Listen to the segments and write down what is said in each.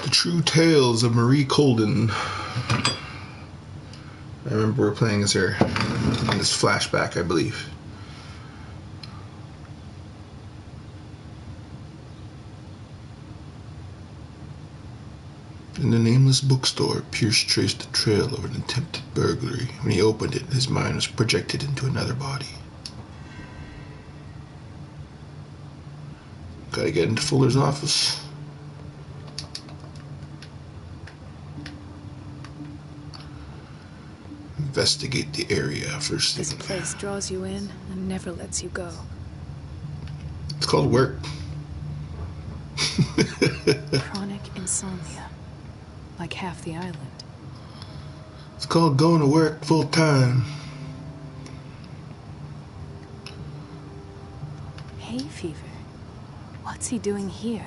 The True Tales of Marie Colden. I remember we're playing as her in this flashback, I believe. In the nameless bookstore, Pierce traced the trail of an attempted burglary. When he opened it, his mind was projected into another body. Gotta get into Fuller's office. Investigate the area first thing. This place draws you in and never lets you go. It's called work. Chronic insomnia. Like half the island. It's called going to work full time. Hay fever. What's he doing here?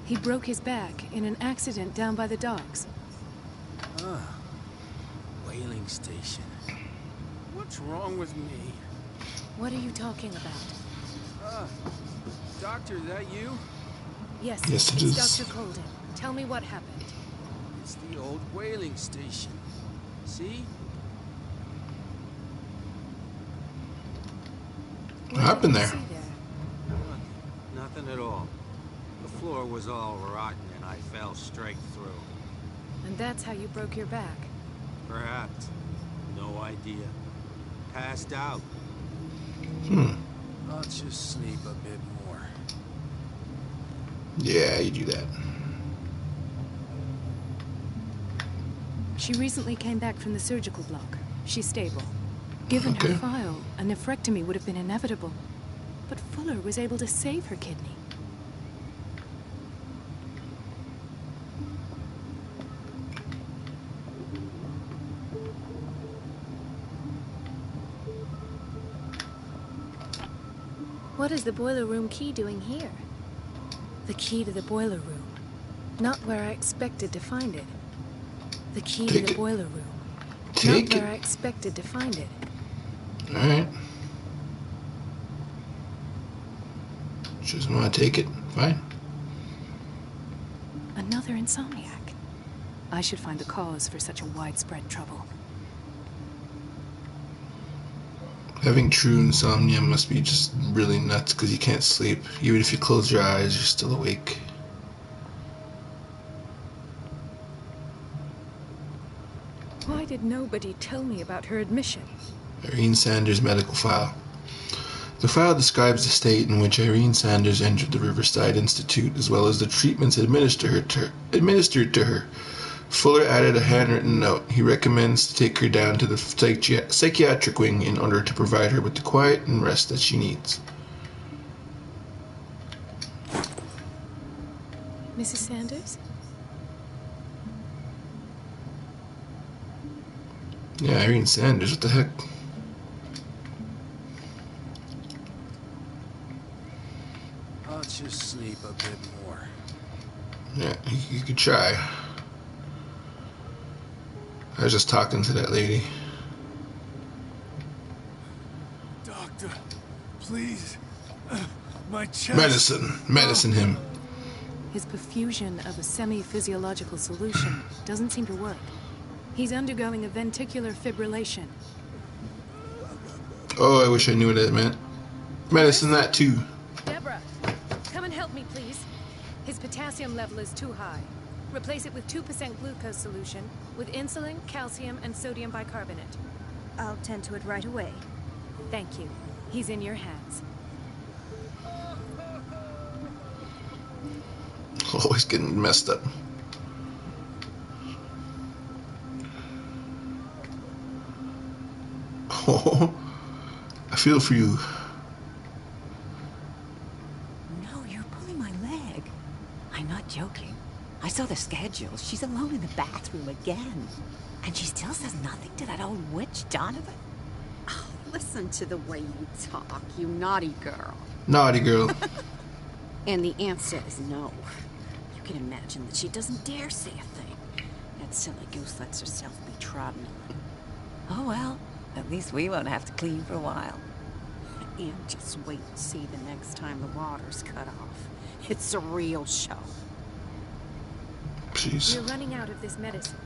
He broke his back in an accident down by the docks. Ah, whaling station. What's wrong with me? What are you talking about? Doctor, that you? Yes, Yes, it it's is. Dr. Colden. Tell me what happened. It's the old whaling station. See? What happened there? See there? Nothing at all. The floor was all rotten and I fell straight through. And that's how you broke your back. Perhaps. No idea. Passed out. I'll just sleep a bit more. Yeah, you do that. She recently came back from the surgical block. She's stable. Given her file, a nephrectomy would have been inevitable. But Fuller was able to save her kidney. What is the boiler room key doing here? The key to the boiler room. Not where I expected to find it. The key to the boiler room. Not where I expected to find it. Alright. She doesn't want to take it. Fine. Another insomniac. I should find the cause for such a widespread trouble. Having true insomnia must be just really nuts because you can't sleep. Even if you close your eyes, you're still awake. Why did nobody tell me about her admission? Irene Sanders' medical file. The file describes the state in which Irene Sanders entered the Riverside Institute, as well as the treatments administered to her. Fuller added a handwritten note. He recommends to take her down to the psychiatric wing in order to provide her with the quiet and rest that she needs. Mrs. Sanders? Yeah, Irene Sanders, what the heck? I'll just sleep a bit more. Yeah, you could try. I was just talking to that lady. Doctor, please. My chest. Medicine him. His perfusion of a semi-physiological solution doesn't seem to work. He's undergoing a ventricular fibrillation. Oh, I wish I knew what that meant. Medicine that too. Deborah, come and help me, please. His potassium level is too high. Replace it with 2% glucose solution with insulin, calcium, and sodium bicarbonate. I'll tend to it right away. Thank you. He's in your hands. Always getting messed up. Oh, I feel for you. No, you're pulling my leg. I'm not joking. I saw the schedule. She's alone in the bathroom again. And she still says nothing to that old witch, Donovan. Oh, listen to the way you talk, you naughty girl. Naughty girl. And the answer is no. You can imagine that she doesn't dare say a thing. That silly goose lets herself be trodden on. Oh well, at least we won't have to clean for a while. And just wait and see the next time the water's cut off. It's a real show. Jeez. We're running out of this medicine.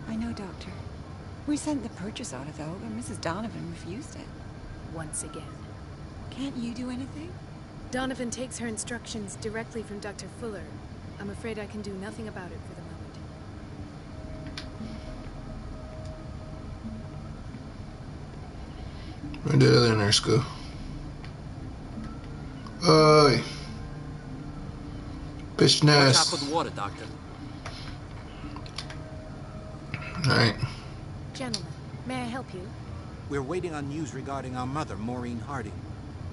I know, Doctor. We sent the purchase order, though, but Mrs. Donovan refused it. Once again. Can't you do anything? Donovan takes her instructions directly from Dr. Fuller. I'm afraid I can do nothing about it for the moment. Where did the other nurse go? Oi. Bitch Watch out nurse. for the water, Doctor. Alright. Gentlemen, may I help you? We're waiting on news regarding our mother, Maureen Harding.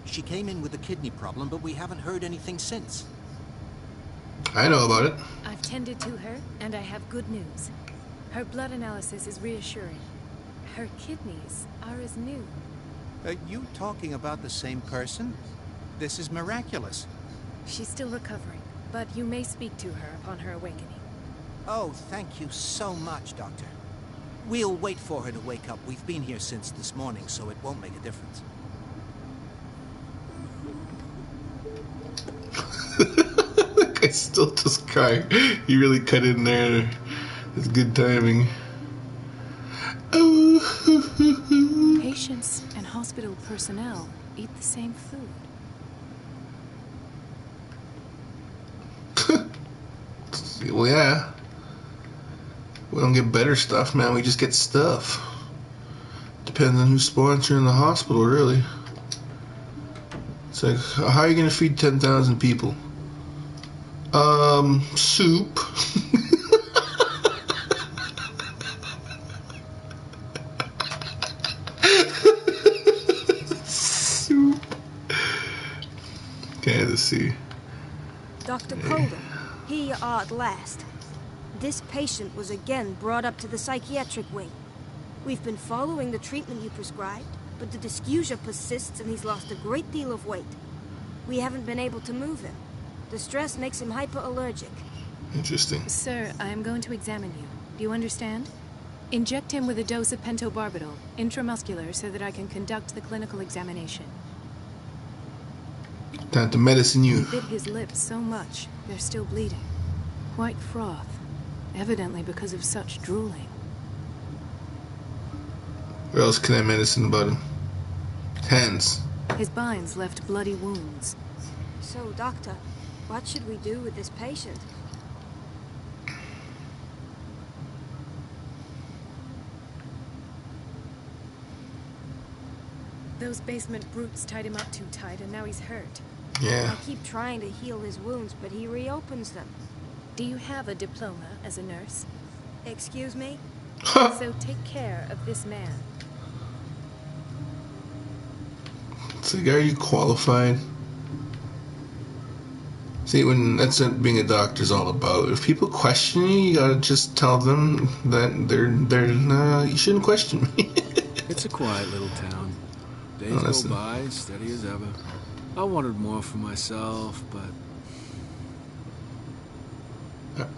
She came in with a kidney problem, but we haven't heard anything since. I know about it. I've tended to her, and I have good news. Her blood analysis is reassuring. Her kidneys are as new. Are you talking about the same person? This is miraculous. She's still recovering, but you may speak to her upon her awakening. Oh, thank you so much, Doctor. We'll wait for her to wake up. We've been here since this morning, so it won't make a difference. That guy's still just crying. He really cut in there. It's good timing. Oh. Patients and hospital personnel eat the same food. Well, yeah. We don't get better stuff, man. We just get stuff. Depends on who's sponsoring the hospital, really. It's like, how are you going to feed 10,000 people? Soup. Soup. Kansas City. Dr. Colden, here you are at last. This patient was again brought up to the psychiatric wing. We've been following the treatment you prescribed, but the dysgeusia persists and he's lost a great deal of weight. We haven't been able to move him. The stress makes him hyperallergic. Interesting. Sir, I am going to examine you. Do you understand? Inject him with a dose of pentobarbital, intramuscular, so that I can conduct the clinical examination. Time to medicine you. He bit his lips so much, they're still bleeding. White froth, evidently because of such drooling. What else can I medicine about him? Hands. His binds left bloody wounds. So, Doctor, what should we do with this patient? Those basement brutes tied him up too tight, and now he's hurt. Yeah. I keep trying to heal his wounds, but he reopens them. Do you have a diploma as a nurse? Excuse me? So take care of this man. It's like, are you qualified? See, when that's what being a doctor's all about. If people question you, you gotta just tell them that you shouldn't question me. It's a quiet little town. Days go by, steady as ever. I wanted more for myself, but...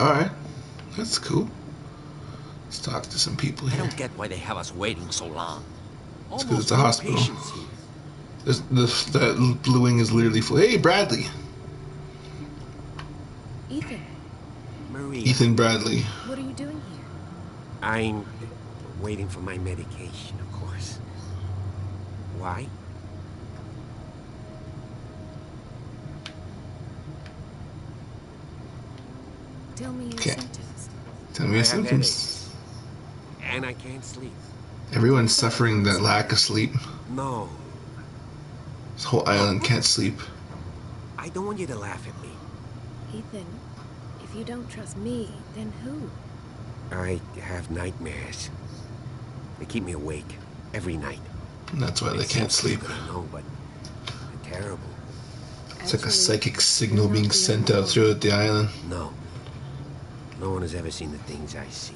Alright. That's cool. Let's talk to some people I here. don't get why they have us waiting so long. It's because it's a no hospital. patients here. That blue wing is literally full. Hey, Bradley. Ethan, Maria, Ethan Bradley. what are you doing here? I'm waiting for my medication, of course. Why? Tell me your Okay. symptoms. Tell me your I have symptoms. headaches, and I can't sleep. Everyone's suffering that lack of sleep. No, This whole island can't sleep. I don't want you to laugh at me. Ethan, if you don't trust me, then who? I have nightmares. They keep me awake every night. And that's why they can't sleep. I know, but they're terrible. It's like a psychic signal being sent out throughout the island. No. No one has ever seen the things I see.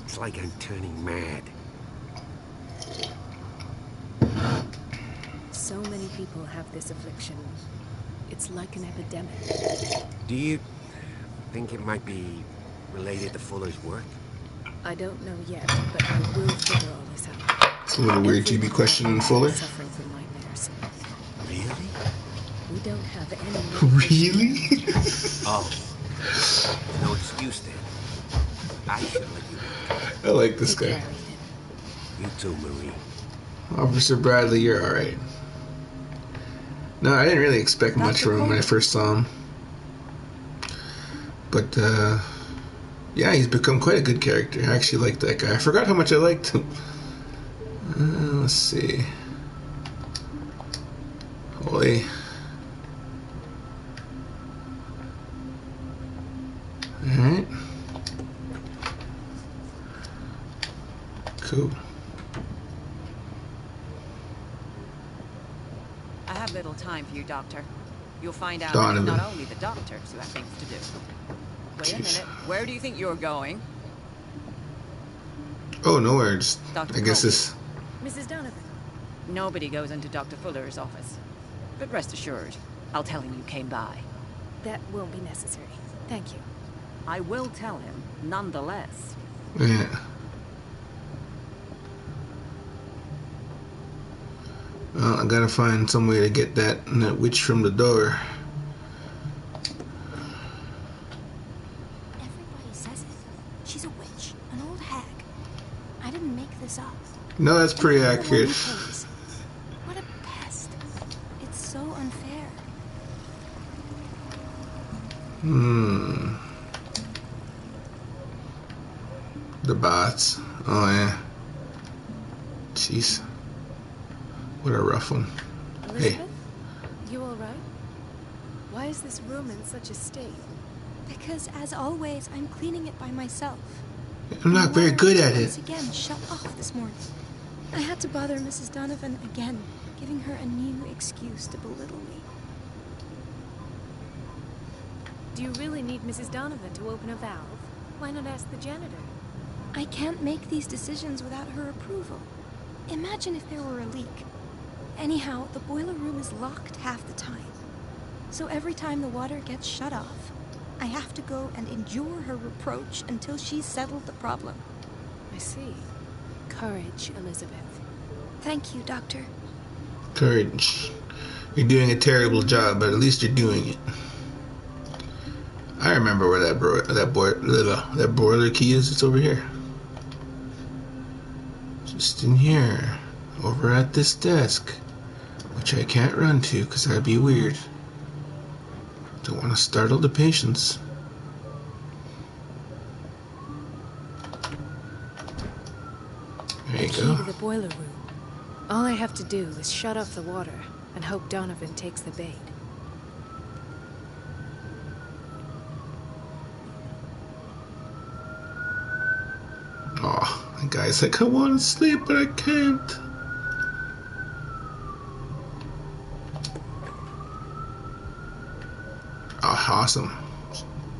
It's like I'm turning mad. So many people have this affliction. It's like an epidemic. Do you think it might be related to Fuller's work? I don't know yet, but I will figure all this out. It's a little weird to be questioning Fuller. Suffering from nightmares. Really? We don't have any Really? Oh. There's no excuse then. I should let you walk. I like this Take guy. care, Ethan. You too, Marie. Officer Bradley, you're alright. No, I didn't really expect much from him when I first saw him. But, yeah, he's become quite a good character. I actually like that guy. I forgot how much I liked him. Let's see. Holy. Alright. Cool. I have little time for you, Doctor. You'll find out that Donovan. it's not only the doctors who have things to do. Wait a minute. Where do you think you're going? Oh, nowhere. Just, Dr. I guess Colden. this. Mrs. Donovan. Nobody goes into Dr. Fuller's office. But rest assured, I'll tell him you came by. That won't be necessary. Thank you. I will tell him, nonetheless. Yeah. Well, I gotta find some way to get that witch from the door. Everybody says it. She's a witch, an old hag. I didn't make this up. No, that's pretty And I'm the one accurate. who pays. What a pest. It's so unfair. The bots. Oh, yeah. Jeez. What a rough one. Elizabeth? Hey. You alright? Why is this room in such a state? Because, as always, I'm cleaning it by myself. I'm not very good at Once it. again, shut off this morning. I had to bother Mrs. Donovan again, giving her a new excuse to belittle me. Do you really need Mrs. Donovan to open a valve? Why not ask the janitor? I can't make these decisions without her approval. Imagine if there were a leak. Anyhow, the boiler room is locked half the time. So every time the water gets shut off, I have to go and endure her reproach until she's settled the problem. I see. Courage, Elizabeth. Thank you, Doctor. Courage. You're doing a terrible job, but at least you're doing it. I remember where that boiler key is. It's over here. Just in here. Over at this desk. Which I can't run to because that'd be weird. Don't want to startle the patients. There you The key go. to the boiler room. All I have to do is shut off the water and hope Donovan takes the bait. Oh, the guy's like, I want to sleep, but I can't. Oh, awesome.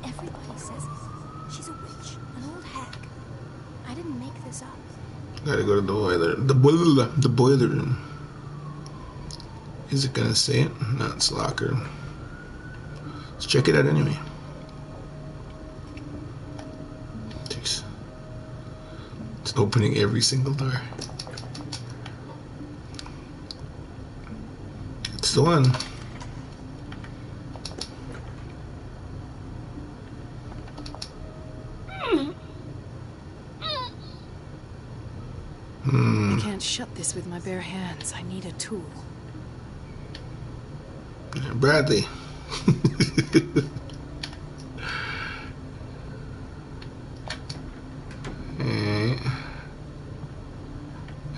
Everybody says it. She's a witch, an old hag. I didn't make this up. Gotta go to the boiler room. Is it gonna say it? No, it's a locker. Let's check it out anyway. Jeez. It's opening every single door. It's the one. I can't shut this with my bare hands. I need a tool. Bradley. Alright.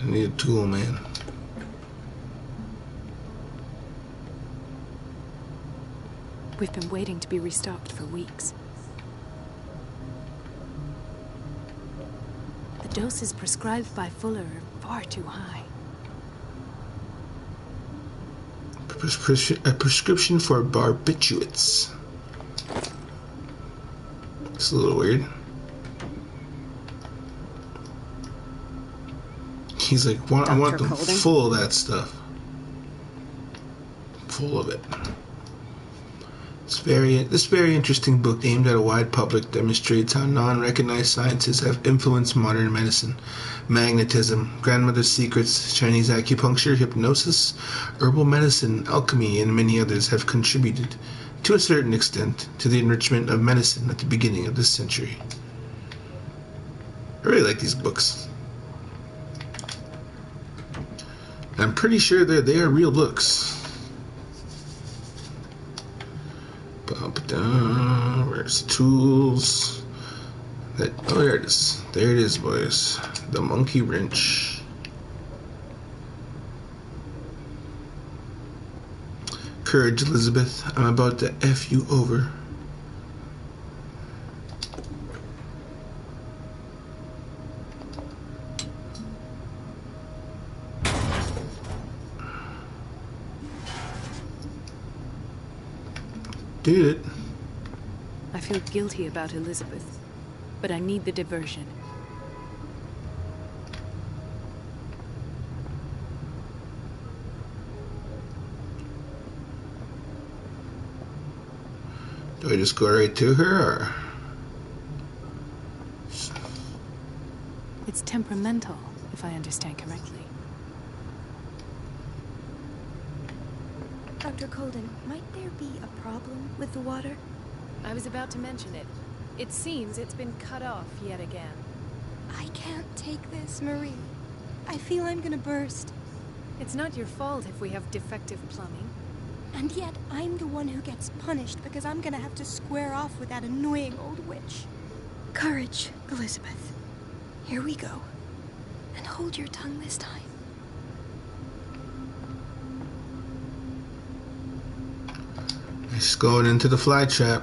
I need a tool, man. We've been waiting to be restocked for weeks. The doses prescribed by Fuller are far too high. A prescription for barbiturates. It's a little weird. He's like, I want them Colden? full of that stuff. Full of it. This very interesting book, aimed at a wide public, demonstrates how non-recognized sciences have influenced modern medicine. Magnetism, grandmother's secrets, Chinese acupuncture, hypnosis, herbal medicine, alchemy, and many others have contributed, to a certain extent, to the enrichment of medicine at the beginning of this century. I really like these books. I'm pretty sure they are real books. Where's the tools? Oh, there it is. There it is, boys. The monkey wrench. Courage, Elizabeth. I'm about to F you over. Did it. I feel guilty about Elizabeth, but I need the diversion. Do I just go right to her, or? It's temperamental, if I understand correctly. Dr. Colden, might there be a problem with the water? I was about to mention it. It seems it's been cut off yet again. I can't take this, Marie. I feel I'm gonna burst. It's not your fault if we have defective plumbing. And yet, I'm the one who gets punished because I'm gonna have to square off with that annoying old witch. Courage, Elizabeth. Here we go. And hold your tongue this time. It's going into the fly trap.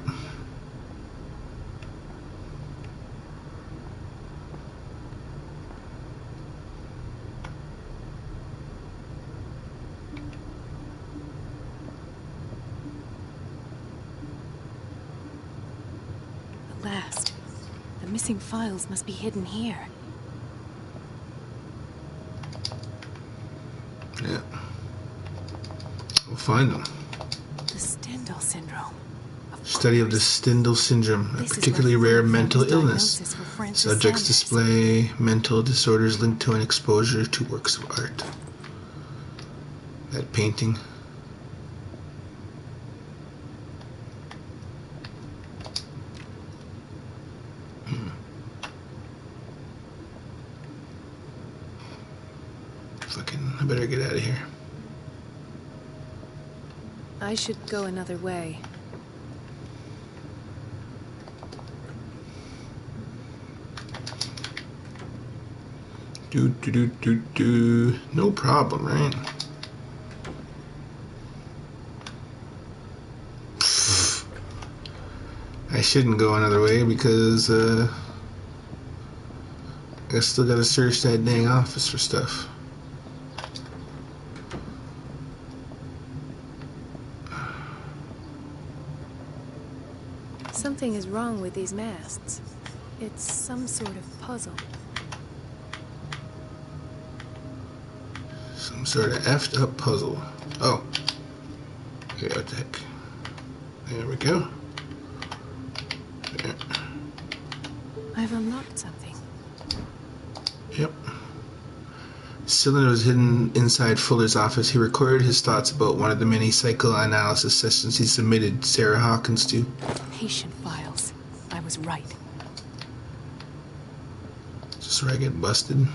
At last, the missing files must be hidden here. Yeah. We'll find them. Syndrome. Study of the Stendhal syndrome, a particularly rare mental illness. Subjects display mental disorders linked to an exposure to works of art. That painting. I better get out of here. I should go another way. No problem, right? I shouldn't go another way because I still gotta search that dang office for stuff. Something is wrong with these masts. It's some sort of puzzle. Some sort of effed up puzzle. Oh. Okay, what the heck? There we go. There. I've unlocked something. Yep. Cylinder was hidden inside Fuller's office. He recorded his thoughts about one of the many psychoanalysis sessions he submitted Sarah Hawkins to. Patient files. I was right. Just where I get busted.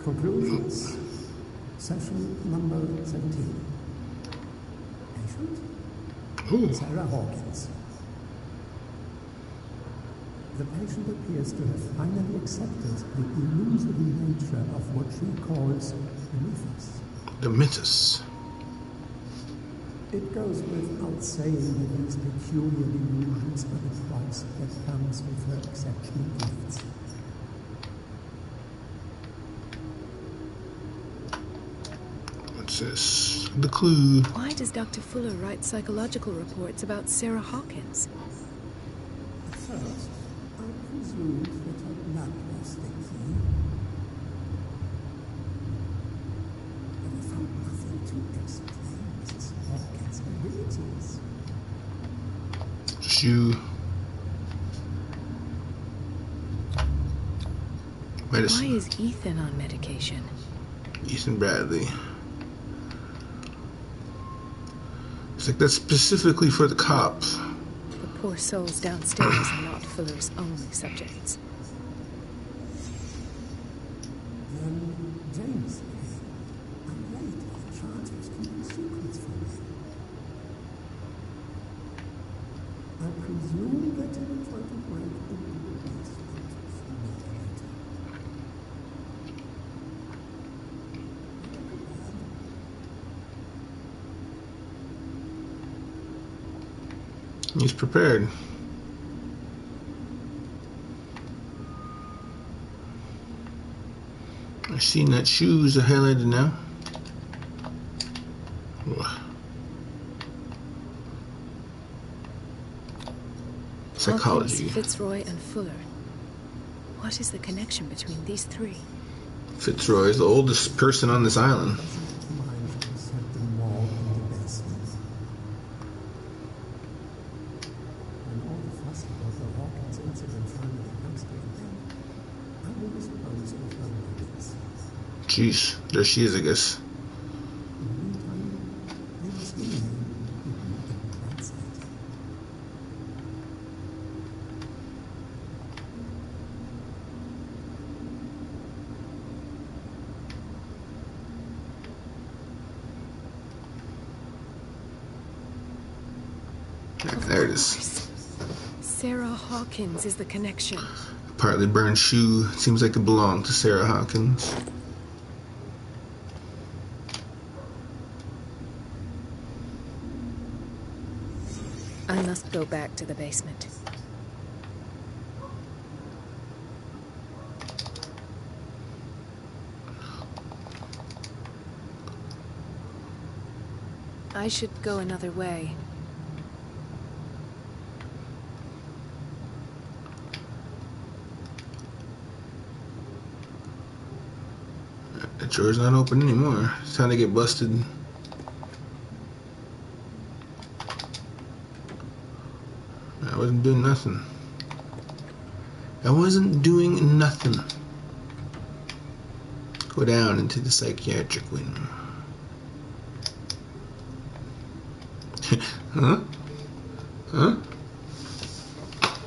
Conclusions. Session number 17. Patient? Ooh. Sarah Hawkins. The patient appears to have finally accepted the illusory nature of what she calls the mythos. The mythos. It goes without saying that these peculiar illusions are the price that comes with her exceptional gifts. What's this? The clue. Why does Dr. Fuller write psychological reports about Sarah Hawkins? At first, presumed that that was the key. But I found nothing to explain Mrs. Hawkins' abilities. Shoe. Medicine. Why is Ethan on medication? Ethan Bradley. It's like that's specifically for the cops. The poor souls downstairs are not Fuller's only subjects. James came. I'm late. The charge was keeping secrets from me. I presume that he will try to break into the basement sooner or later. He's prepared. I seen that shoes are highlighted now. Psychology. Hawkins, Fitzroy, and Fuller. What is the connection between these three? Fitzroy is the oldest person on this island. Jeez, there she is, I guess. There it is. Sarah Hawkins is the connection. Partly burned shoe. Seems like it belonged to Sarah Hawkins. I must go back to the basement. I should go another way. The drawer's not open anymore. It's time to get busted. I wasn't doing nothing. I wasn't doing nothing. Go down into the psychiatric wing. Huh? Huh?